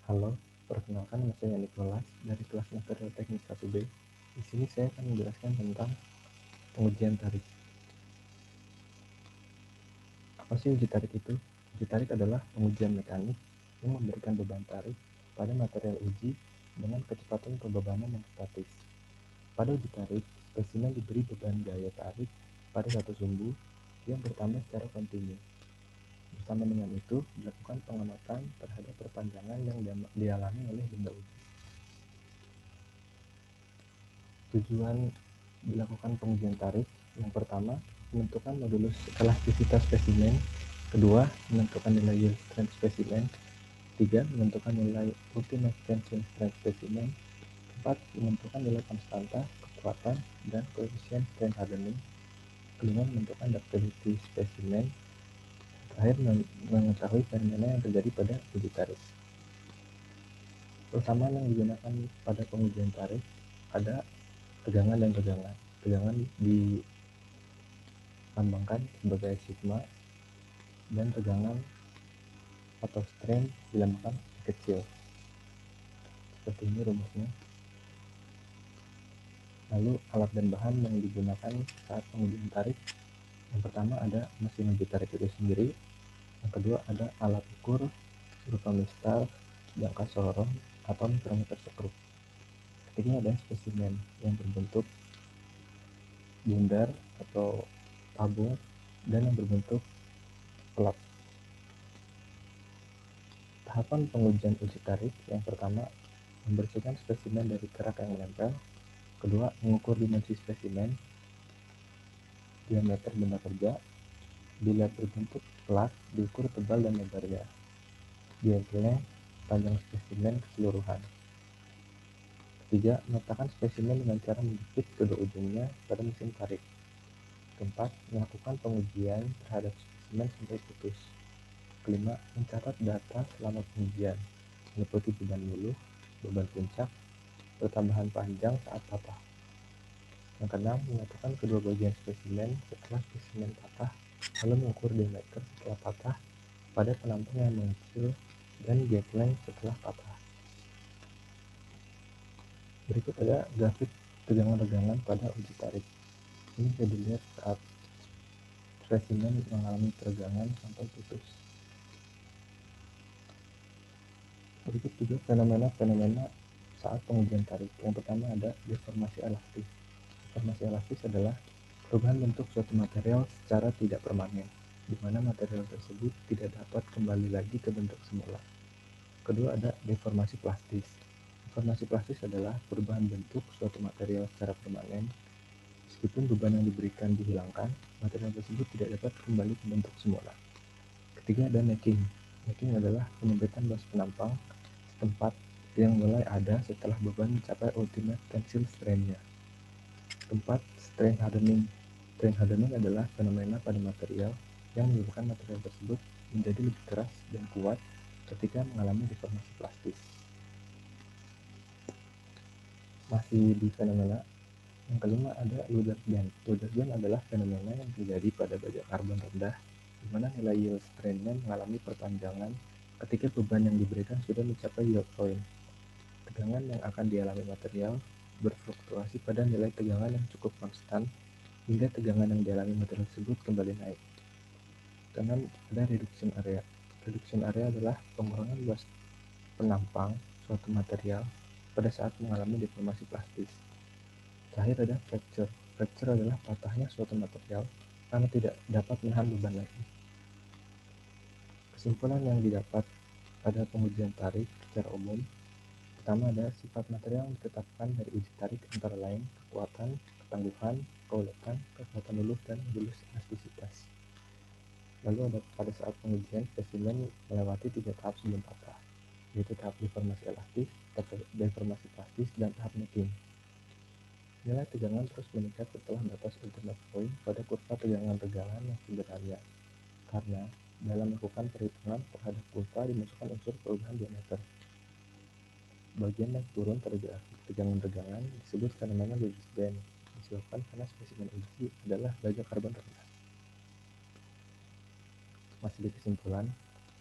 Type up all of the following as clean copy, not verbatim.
Halo, perkenalkan nama saya Nicholas dari kelas Material Teknik 1B. Di sini saya akan menjelaskan tentang pengujian tarik. Apa sih uji tarik itu? Uji tarik adalah pengujian mekanik yang memberikan beban tarik pada material uji dengan kecepatan pembebanan yang statis. Pada uji tarik, spesimen diberi beban gaya tarik pada satu sumbu yang bertambah secara kontinu. Bersama dengan itu, dilakukan pengamatan terhadap perpanjangan yang dialami oleh benda uji. Tujuan dilakukan pengujian tarik: yang pertama, menentukan modulus elastisitas spesimen; kedua, menentukan nilai yield strength spesimen; tiga, menentukan nilai ultimate tensile strength spesimen; empat, menentukan nilai konstanta, kekuatan, dan koefisien strain hardening; kelima, menentukan ductility spesimen; terakhir, mengetahui fenomena yang terjadi pada uji tarik. Persamaan yang digunakan pada pengujian tarik ada tegangan dan tegangan. Tegangan dilambangkan sebagai sigma dan tegangan atau strain dilambangkan kecil. Seperti ini rumusnya. Lalu alat dan bahan yang digunakan saat pengujian tarik: yang pertama ada mesin uji tarik itu sendiri, yang kedua ada alat ukur berupa mistar, jangka sorong, atau mikrometer sekrup. Ketiga ada spesimen yang berbentuk bundar atau tabung dan yang berbentuk pelak. Tahapan pengujian uji tarik: yang pertama, membersihkan spesimen dari kerak yang menempel; kedua, mengukur dimensi spesimen, diameter benda kerja; bila berbentuk pelak, diukur tebal dan lebarnya; diameter panjang spesimen keseluruhan. Ketiga, meletakkan spesimen dengan cara menjepit kedua ujungnya pada mesin tarik. Keempat, melakukan pengujian terhadap spesimen sampai putus. Kelima, mencatat data selama pengujian, meliputi beban luluh, beban puncak, pertambahan panjang saat patah. Yang keenam, menyatukan kedua bagian spesimen setelah spesimen patah, lalu mengukur diameter setelah patah pada penampang yang mengecil dan gap length setelah patah. Berikut ada grafik tegangan-regangan pada uji tarik. Ini bisa dilihat saat spesimen mengalami tegangan sampai putus. Berikut juga fenomena-fenomena saat pengujian tarik. Yang pertama ada deformasi elastis. Deformasi elastis adalah perubahan bentuk suatu material secara tidak permanen, di mana material tersebut tidak dapat kembali lagi ke bentuk semula. Kedua ada deformasi plastis. Deformasi plastis adalah perubahan bentuk suatu material secara permanen. Meskipun beban yang diberikan dihilangkan, material tersebut tidak dapat kembali ke bentuk semula. Ketiga ada necking. Necking adalah penyempitan bas penampang setempat yang mulai ada setelah beban mencapai ultimate tensile strain-nya. Keempat, strain hardening. Strain hardening adalah fenomena pada material yang menyebabkan material tersebut menjadi lebih keras dan kuat ketika mengalami deformasi plastis. Masih di fenomena yang kelima ada Luders band. Luders band adalah fenomena yang terjadi pada baja karbon rendah, di mana nilai yield strain-nya mengalami perpanjangan ketika beban yang diberikan sudah mencapai yield point. Tegangan yang akan dialami material berfluktuasi pada nilai tegangan yang cukup konstan hingga tegangan yang dialami material tersebut kembali naik. Dengan ada reduction area. Reduction area adalah pengurangan luas penampang suatu material pada saat mengalami deformasi plastis. Terakhir ada fracture. Fracture adalah patahnya suatu material karena tidak dapat menahan beban lagi. Kesimpulan yang didapat pada pengujian tarik secara umum: pertama ada sifat material yang ditetapkan dari uji tarik antara lain kekuatan, ketangguhan, keuletan, kekuatan luluh, dan modulus elastisitas. Lalu ada pada saat pengujian spesimen melewati 3 tahap sebelum patah, yaitu tahap deformasi elastis, tahap deformasi plastis, dan tahap necking. Nilai tegangan terus meningkat setelah batas ultimate point pada kurva tegangan-regangan yang sebenarnya, karena dalam melakukan perhitungan terhadap kurva dimasukkan unsur perubahan diameter. Bagian yang turun pada grafik tegangan-regangan disebut fenomena Luders band, disebabkan karena spesimen uji adalah baja karbon rendah. Masih di kesimpulan,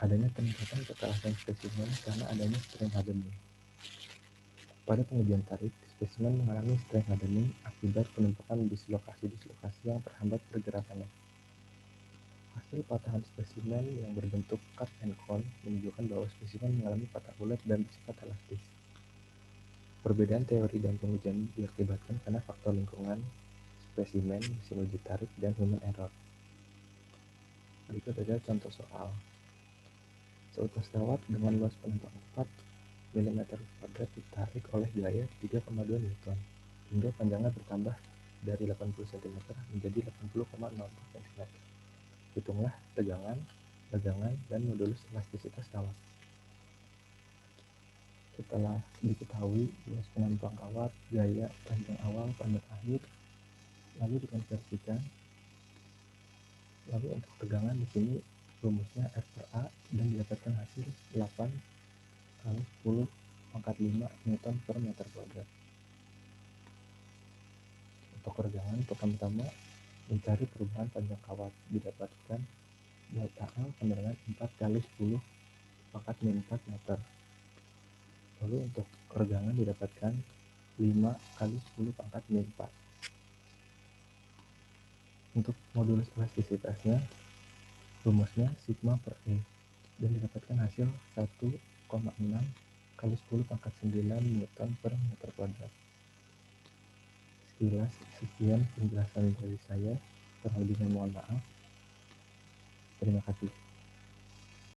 adanya peningkatan kekerasan spesimen karena adanya strain hardening. Pada pengujian tarik, spesimen mengalami strain hardening akibat penumpukan dislokasi-dislokasi yang terhambat pergerakannya. Hasil patahan spesimen yang berbentuk cut and cone menunjukkan bahwa spesimen mengalami patah bulat dan bersifat elastis. Perbedaan teori dan pengujian diakibatkan karena faktor lingkungan, spesimen, mesin uji tarik, dan human error. Berikut adalah contoh soal. Seutas kawat dengan luas penempang 4 mm² ditarik oleh gaya 3,2 Newton hingga panjangnya bertambah dari 80 cm menjadi 80,04 cm. Hitunglah tegangan, dan modulus elastisitas kawat. Setelah diketahui luas penempang kawat, gaya, panjang awal, panjang akhir, lalu dikonversikan. Lalu untuk tegangan di sini rumusnya F per A dan didapatkan hasil 8 kali 10 pangkat 5 Newton per meter kuadrat. Untuk ketegangan pertama-tama mencari perubahan panjang kawat, didapatkan delta L sama dengan 4 kali 10 pangkat min 4 meter. Lalu untuk ketegangan didapatkan 5 kali 10 pangkat min 4. Untuk modulus elastisitasnya rumusnya sigma per E dan didapatkan hasil 1,6 kali 10 pangkat 9 Newton per meter kuadrat. Sekian penjelasan dari saya, kurang lebihnya mohon maaf. Terima kasih.